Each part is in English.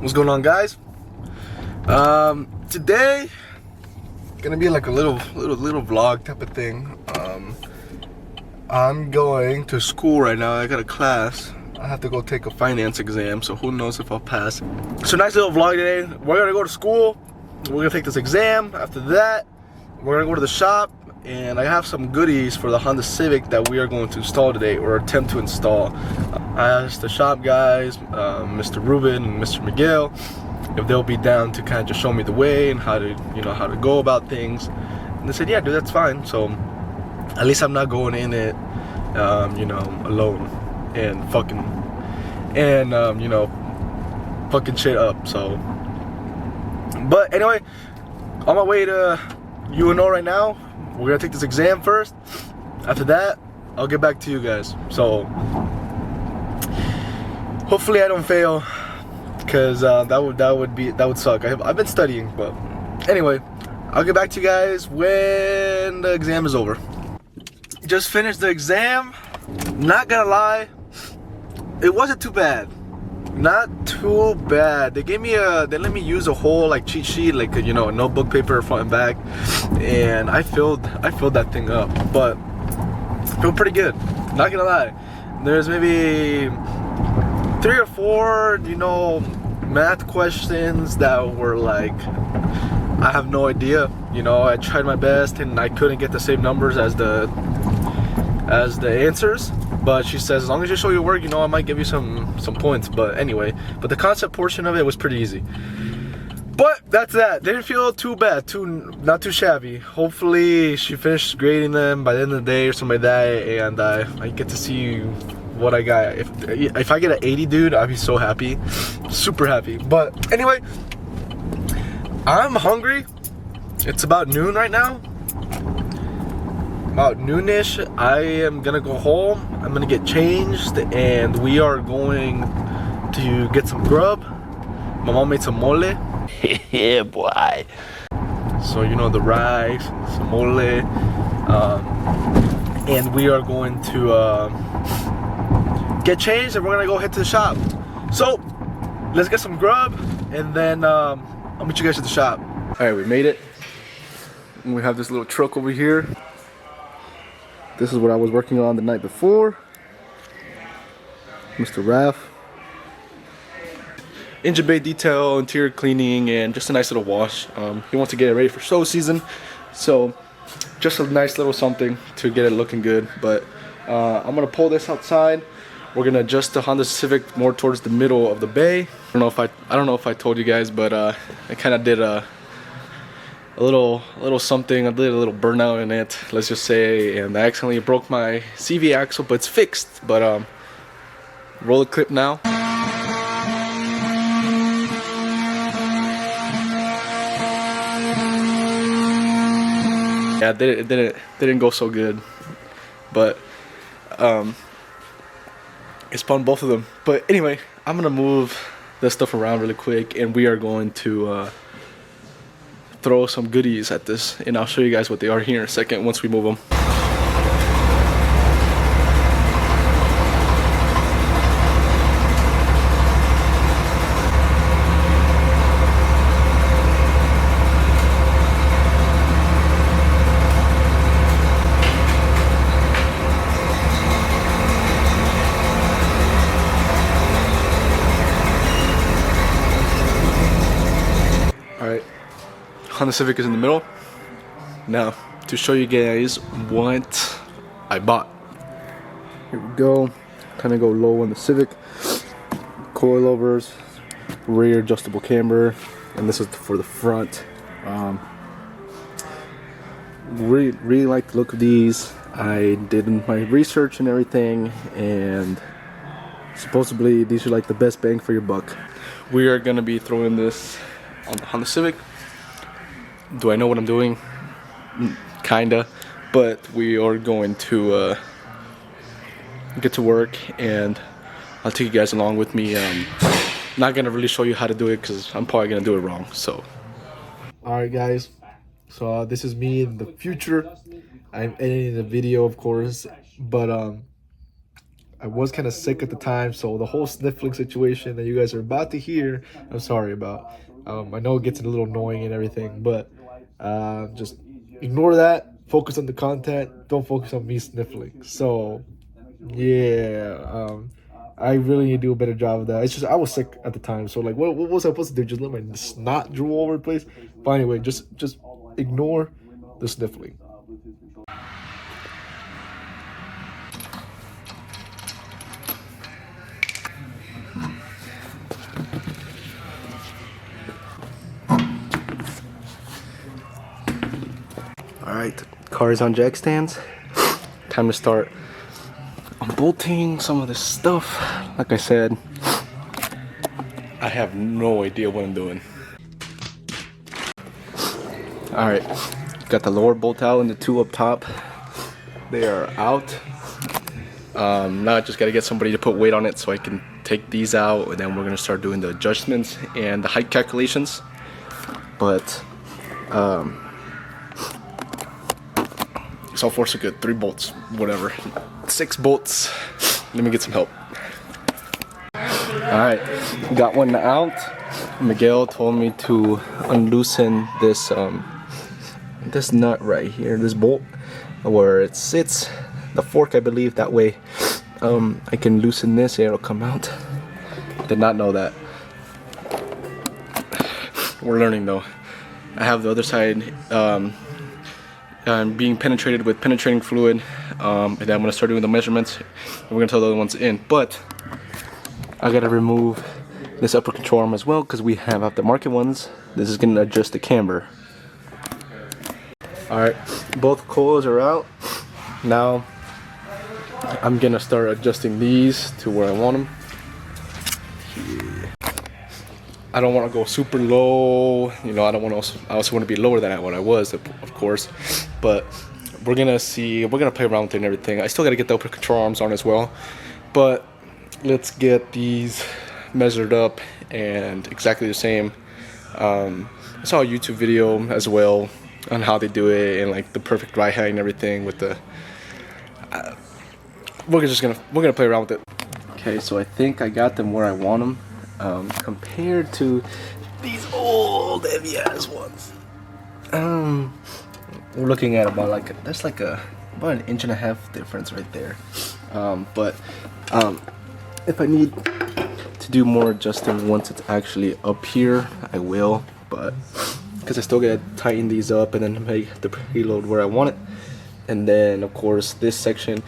What's going on, guys? Today gonna be like a little vlog type of thing. I'm going to school right now. I got a class. I have to go take a finance exam, so who knows if I'll pass. So nice little vlog today. We're gonna go to school. We're gonna take this exam. After that, we're gonna go to the shop, and I have some goodies for the Honda Civic that we are going to install today, or attempt to install. I asked the shop guys, Mr. Ruben and Mr. Miguel, if they'll be down to kind of just show me the way and how to, how to go about things. And they said, yeah, dude, that's fine. So at least I'm not going in it, alone and fucking shit up. So, but anyway, on my way to UNO right now. We're gonna take this exam first. After that, I'll get back to you guys. So hopefully I don't fail, because that would suck. I've been studying, but anyway, I'll get back to you guys when the exam is over. Just finished the exam. Not gonna lie, it wasn't too bad. Not too bad. They let me use a whole like cheat sheet, like a notebook paper front and back, and I filled that thing up. But I feel pretty good. Not gonna lie. There's maybe 3 or 4, math questions that were like, I have no idea. I tried my best and I couldn't get the same numbers as the answers. But she says, as long as you show your work, I might give you some points. But anyway, the concept portion of it was pretty easy. But that's that. Didn't feel too bad, not too shabby. Hopefully she finishes grading them by the end of the day or something like that, and I get to see what I got. If I get an 80, dude, I'd be so happy, super happy. But anyway, I'm hungry. It's about noon right now. About noonish, I am gonna go home. I'm gonna get changed, and we are going to get some grub. My mom made some mole. Yeah, boy. So the rice, some mole, and we are going to get changed, and we're gonna go head to the shop. So let's get some grub, and then I'll meet you guys at the shop. All right, we made it. And we have this little truck over here. This is what I was working on the night before. Mr. Raff. Engine bay detail, interior cleaning, and just a nice little wash. He wants to get it ready for show season, so just a nice little something to get it looking good. But I'm gonna pull this outside. We're gonna adjust the Honda Civic more towards the middle of the bay. I don't know if I told you guys, but I kind of did a little something. I did a little burnout in it, let's just say, and I accidentally broke my CV axle, but it's fixed. But roll the clip now. Yeah, it didn't go so good, but it spun both of them. But anyway, I'm gonna move this stuff around really quick, and we are going to throw some goodies at this, and I'll show you guys what they are here in a second once we move them. Alright, Honda Civic is in the middle. Now, to show you guys what I bought. Here we go. Kind of go low on the Civic. Coilovers, rear adjustable camber, and this is for the front. Really like the look of these. I did my research and everything, and supposedly these are like the best bang for your buck. We are gonna be throwing this on the Honda Civic. Do I know what I'm doing? Kinda, but we are going to get to work, and I'll take you guys along with me. Not gonna really show you how to do it because I'm probably gonna do it wrong. So, all right, guys. So this is me in the future. I'm editing the video, of course, but I was kind of sick at the time, so the whole sniffling situation that you guys are about to hear, I'm sorry about. I know it gets a little annoying and everything, but just ignore that. Focus on the content. Don't focus on me sniffling. So, yeah, I really need to do a better job of that. It's just I was sick at the time, so like, what was I supposed to do? Just let my snot drool all over the place? But anyway, just ignore the sniffling. All right, car is on jack stands. Time to start unbolting some of this stuff. Like I said, I have no idea what I'm doing. All right, got the lower bolt out and the two up top. They are out. Now I just gotta get somebody to put weight on it so I can take these out, and then we're gonna start doing the adjustments and the height calculations. But so far so good. 3 bolts, whatever. 6 bolts. Let me get some help. Alright, got one out. Miguel told me to unloosen this this nut right here, this bolt, where it sits, the fork I believe. That way I can loosen this and it'll come out. Did not know that. We're learning though. I have the other side being penetrated with penetrating fluid, and then I'm gonna start doing the measurements and we're gonna throw the other ones in. But I gotta remove this upper control arm as well because we have aftermarket ones. This is gonna adjust the camber. Alright, both coils are out. Now I'm gonna start adjusting these to where I want them. I don't want to go super low, you know. I also want to be lower than what I was, of course. But we're gonna play around with it and everything. I still gotta get the upper control arms on as well. But let's get these measured up and exactly the same. I saw a YouTube video as well on how they do it and like the perfect ride height and everything with the. We're gonna play around with it. Okay, so I think I got them where I want them. Compared to these old heavy ass ones, we're looking at about about 1.5 inches difference right there. But if I need to do more adjusting once it's actually up here, I will. But because I still gotta tighten these up and then make the preload where I want it. And then of course this section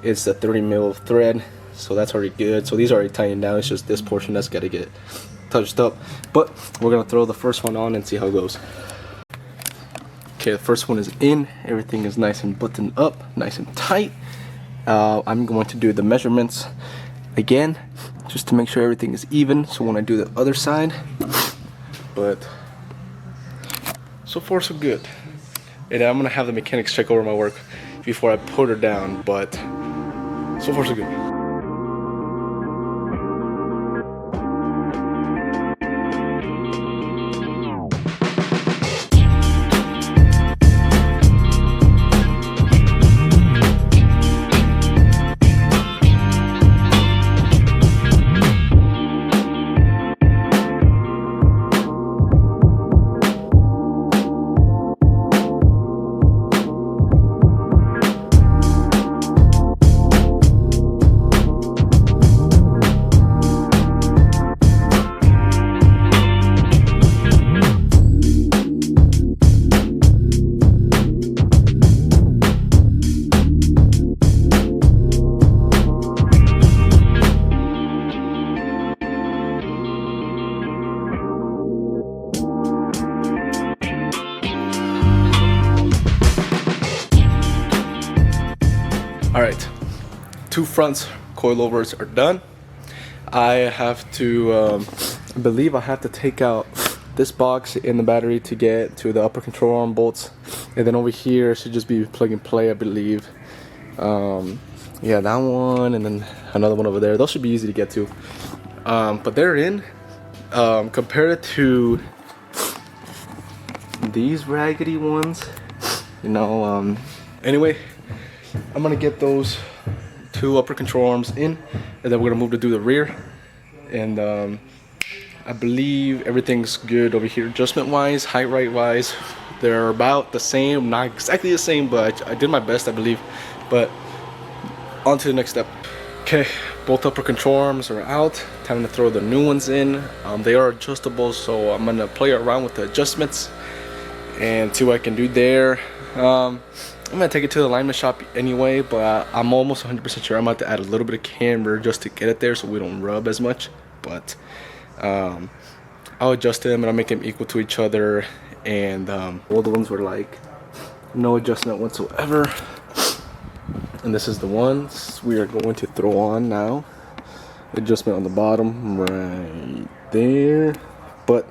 is the 30 mil thread. So that's already good. So these are already tightened down. It's just this portion that's got to get touched up. But we're going to throw the first one on and see how it goes. Okay, the first one is in. Everything is nice and buttoned up, nice and tight. I'm going to do the measurements again, just to make sure everything is even. So when I do the other side, but so far so good. And I'm going to have the mechanics check over my work before I put her down. But so far so good. Alright, 2 fronts coilovers are done. I have to, I believe I have to take out this box in the battery to get to the upper control arm bolts. And then over here should just be plug and play, I believe. Yeah, that one and then another one over there. Those should be easy to get to. But they're in. Compared it to these raggedy ones, you know. Anyway, I'm gonna get those 2 upper control arms in, and then we're gonna move to do the rear. And I believe everything's good over here, adjustment wise, height right wise. They're about the same, not exactly the same, but I did my best, I believe. But on to the next step. Okay, both upper control arms are out. Time to throw the new ones in. They are adjustable, so I'm gonna play around with the adjustments and see what I can do there. I'm gonna take it to the alignment shop anyway, but I'm almost 100% sure I'm about to add a little bit of camber just to get it there so we don't rub as much. But I'll adjust them and I'll make them equal to each other. And all the ones were like no adjustment whatsoever. And this is the ones we are going to throw on now. Adjustment on the bottom right there. But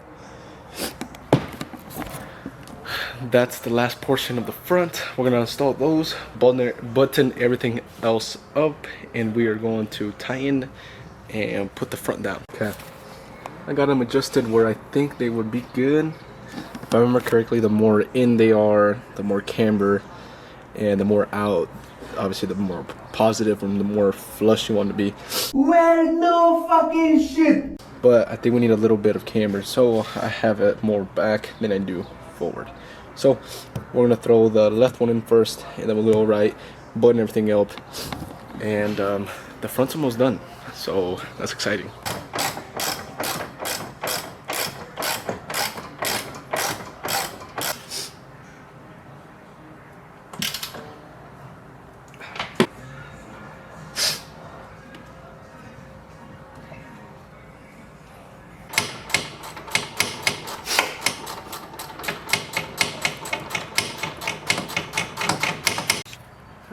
that's the last portion of the front. We're gonna install those, button everything else up, and we are going to tighten and put the front down. Okay, I got them adjusted where I think they would be good. If I remember correctly, the more in they are, the more camber, and the more out, obviously the more positive and the more flush you want to be. Well, no fucking shit. But I think we need a little bit of camber, so I have it more back than I do forward. So we're gonna throw the left one in first, and then we'll go right, button everything up, and the front's almost done. So that's exciting.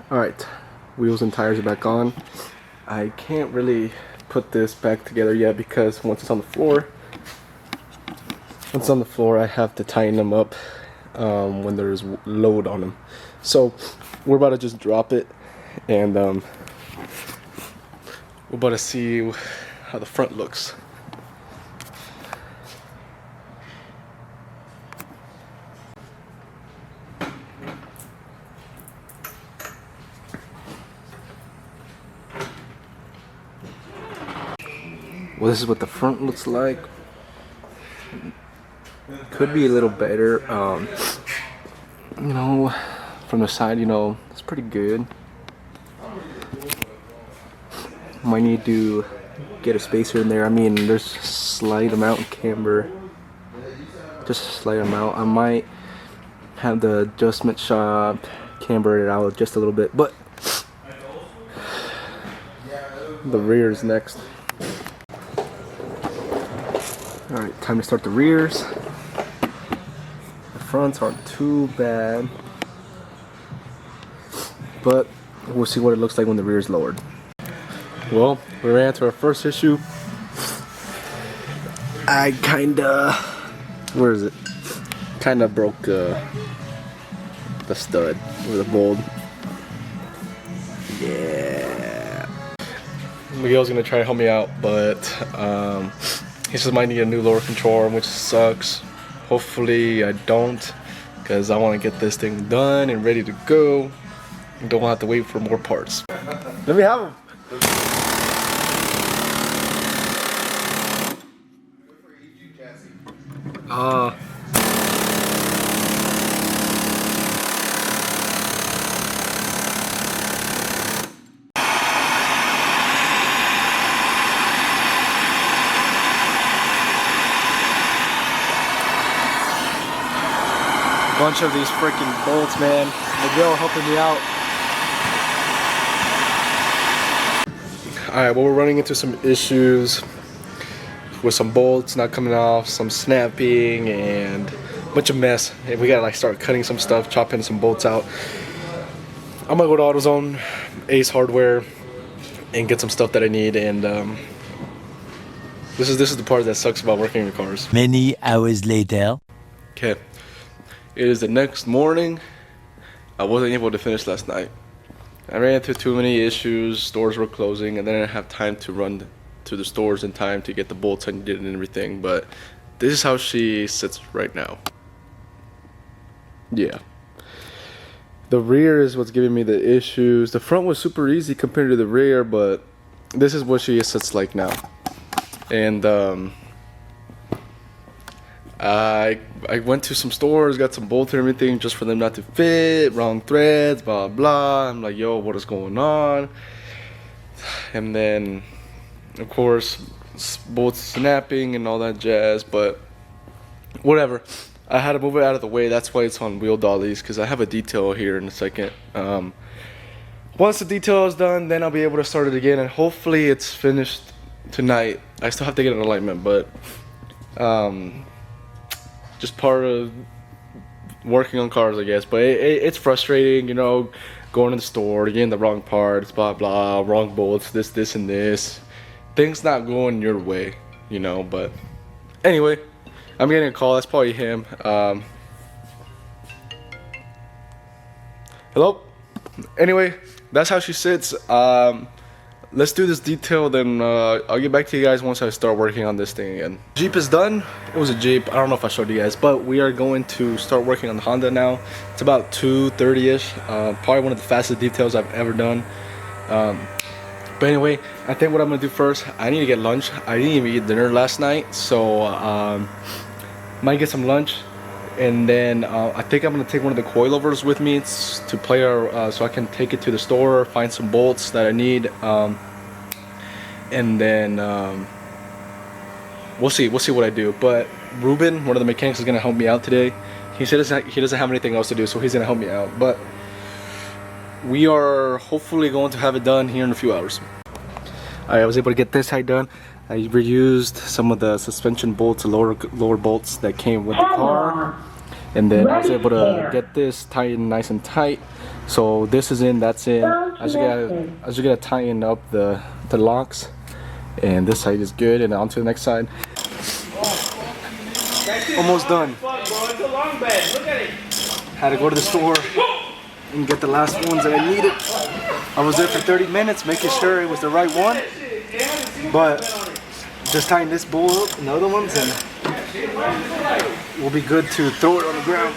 Alright, wheels and tires are back on. I can't really put this back together yet because once it's on the floor, I have to tighten them up when there's load on them. So we're about to just drop it, and we're about to see how the front looks. Well, this is what the front looks like. Could be a little better. You know, from the side, you know, it's pretty good. Might need to get a spacer in there. I mean, there's a slight amount of camber. Just a slight amount. I might have the adjustment shop camber it out just a little bit, but the rear is next. Alright, time to start the rears. The fronts aren't too bad, but we'll see what it looks like when the rear is lowered. Well, we ran into our first issue. I kinda, where is it? Kinda broke the stud or the bolt. Yeah. Miguel's gonna try to help me out, but he says I might need a new lower control arm, which sucks. Hopefully I don't, because I want to get this thing done and ready to go. Don't have to wait for more parts. Let me have them. Bunch of these freaking bolts, man. Miguel helping me out. Alright, well, we're running into some issues with some bolts not coming off, some snapping, and a bunch of mess. And we gotta like start cutting some stuff, chopping some bolts out. I'm gonna go to AutoZone, Ace Hardware, and get some stuff that I need. And this is the part that sucks about working in cars. Many hours later. Okay. It is the next morning. I wasn't able to finish last night. I ran into too many issues, stores were closing, and then I didn't have time to run to the stores in time to get the bolts I needed and everything, but this is how she sits right now. Yeah. The rear is what's giving me the issues. The front was super easy compared to the rear, but this is what she sits like now. And I went to some stores, got some bolts and everything just for them not to fit, wrong threads, blah blah. I'm like, yo, what is going on? And then of course bolts snapping and all that jazz, but whatever. I had to move it out of the way. That's why it's on wheel dollies, because I have a detail here in a second. Once the detail is done, then I'll be able to start it again, and hopefully it's finished tonight. I still have to get an alignment, but just part of working on cars, I guess. But it's frustrating, you know, going to the store, getting the wrong parts, blah blah, wrong bolts, this and this. Things not going your way, you know. But anyway, I'm getting a call. That's probably him. Hello? Anyway, that's how she sits. Let's do this detail, then I'll get back to you guys once I start working on this thing again. Jeep is done. It was a Jeep. I don't know if I showed you guys, but we are going to start working on the Honda now. It's about 2:30ish. Probably one of the fastest details I've ever done. But anyway, I think what I'm gonna do first, I need to get lunch. I didn't even eat dinner last night, so might get some lunch, and then I think I'm gonna take one of the coilovers with me to play so I can take it to the store, find some bolts that I need, and then we'll see what I do. But Ruben, one of the mechanics, is gonna help me out today. He said he doesn't have anything else to do, so he's gonna help me out. But we are hopefully going to have it done here in a few hours. I was able to get this side done. I reused some of the suspension bolts, lower bolts that came with the car, and then I was able to get this tightened nice and tight. So this is in, that's in. I just gotta tighten up the locks, and this side is good. And on to the next side. Almost done. Had to go to the store and get the last ones that I needed. I was there for 30 minutes making sure it was the right one, but just tying this bolt up and the other ones, and we'll be good to throw it on the ground.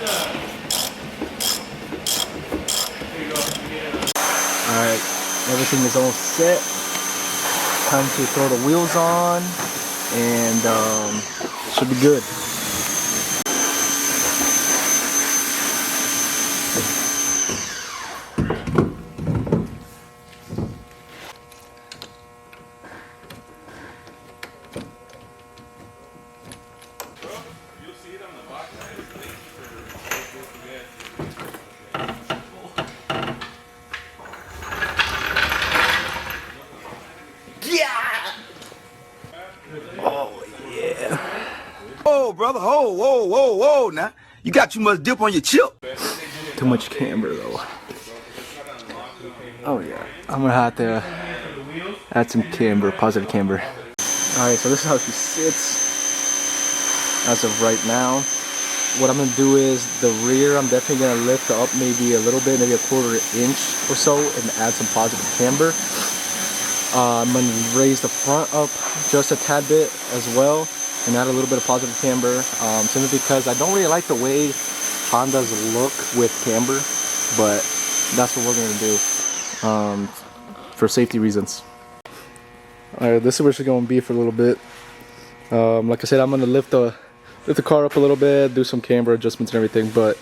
Alright, everything is all set. Time to throw the wheels on, and it should be good. Oh, brother, whoa, now. You got too much dip on your chip. Too much camber though. Oh yeah, I'm gonna have to add some camber, positive camber. Alright, so this is how she sits as of right now. What I'm gonna do is the rear, I'm definitely gonna lift up maybe a little bit, maybe a 1/4 inch or so, and add some positive camber. I'm gonna raise the front up just a tad bit as well, and add a little bit of positive camber, simply because I don't really like the way Hondas look with camber, but that's what we're gonna do for safety reasons. Alright, this is where she's gonna be for a little bit. Like I said, I'm gonna lift the car up a little bit, do some camber adjustments and everything, but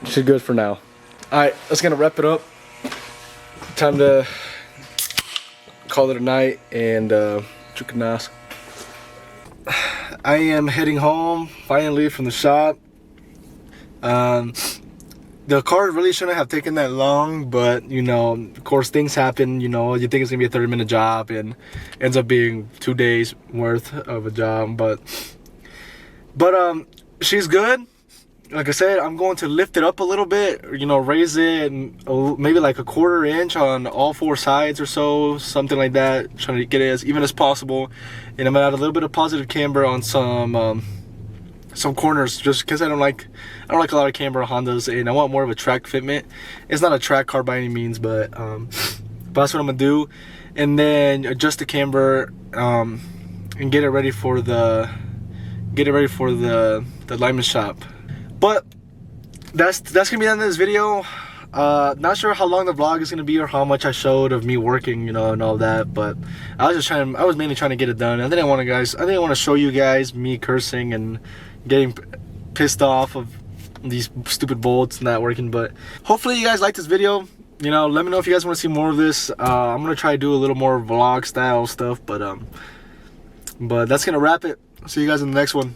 she's good for now. Alright, that's gonna wrap it up. Time to call it a night and chukanas. I am heading home finally from the shop. The car really shouldn't have taken that long, but you know, of course things happen. You know, you think it's gonna be a 30-minute job and ends up being 2 days worth of a job. But she's good. Like I said, I'm going to lift it up a little bit, you know, raise it maybe like a 1/4 inch on all 4 sides or so, something like that, trying to get it as even as possible. And I'm gonna add a little bit of positive camber on some corners, just because I don't like a lot of camber on Hondas, and I want more of a track fitment. It's not a track car by any means, but that's what I'm gonna do. And then adjust the camber and get it ready for the alignment shop. But that's gonna be the end of this video. Not sure how long the vlog is gonna be or how much I showed of me working, you know, and all that, but I was mainly trying to get it done. I didn't want to show you guys me cursing and getting pissed off of these stupid bolts not working. But hopefully you guys like this video. You know, let me know if you guys want to see more of this. I'm gonna try to do a little more vlog style stuff, but that's gonna wrap it. See you guys in the next one.